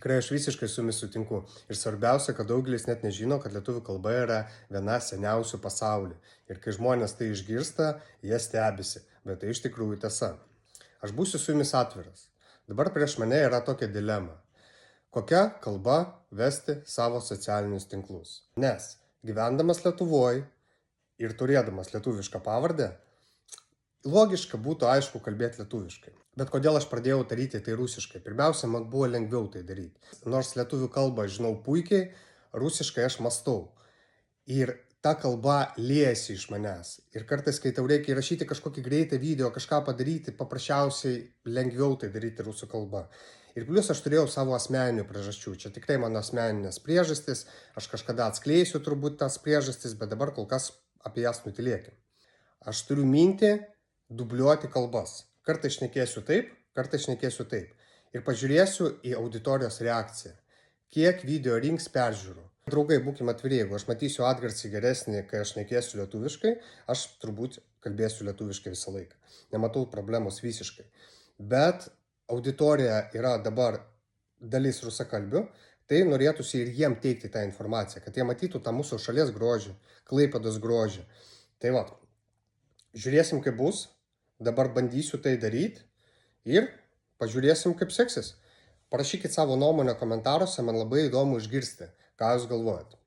Tikrai aš visiškai su jumis sutinku. Ir svarbiausia, kad daugelis net nežino, kad lietuvių kalba yra viena seniausių pasaulyje. Ir kai žmonės tai išgirsta, jie stebisi. Bet tai iš tikrųjų tiesa. Aš būsiu su jumis atviras. Dabar prieš mane yra tokia dilema. Kokia kalba vesti savo socialinius tinklus? Nes gyvendamas Lietuvoje ir turėdamas lietuvišką pavardę, logiška būtų aišku kalbėti lietuviškai. Bet kodėl aš pradėjau daryti tai rusiškai? Pirmiausia, man buvo lengviau tai daryti. Nors lietuvių kalbą žinau puikiai, rusiškai aš mąstau. Ir ta kalba liejasi iš manęs. Ir kartais, kai tau reikia įrašyti kažkokį greitą video, kažką padaryti, paprasčiausiai lengviau tai daryti rusų kalba. Ir plus aš turėjau savo asmeninių priežasčių. Čia tikrai mano asmeninės priežastys. Aš kažkada atskleisiu turbūt tas priežastis, bet dabar kol kas apie jas nutylėkim. Aš turiu mintį dubliuoti kalbas. Kartais šnekėsiu taip, kartais šnekėsiu taip. Ir pažiūrėsiu į auditorijos reakciją. Kiek video rinks peržiūrų. Draugai, būkime atviri, jeigu aš matysiu atgarsį geresnį, kai aš šnekėsiu lietuviškai, aš turbūt kalbėsiu lietuviškai visą laiką. Nematau problemos visiškai. Bet auditorija yra dabar dalis rusakalbių, tai norėtųsi ir jiem teikti tą informaciją, kad jie matytų tą mūsų šalies grožį, Klaipėdos grožį. Tai va, žiūrėsim, kaip bus. Dabar bandysiu tai daryti ir pažiūrėsim, kaip seksis. Parašykit savo nuomonę komentaruose, man labai įdomu išgirsti, ką jūs galvojat.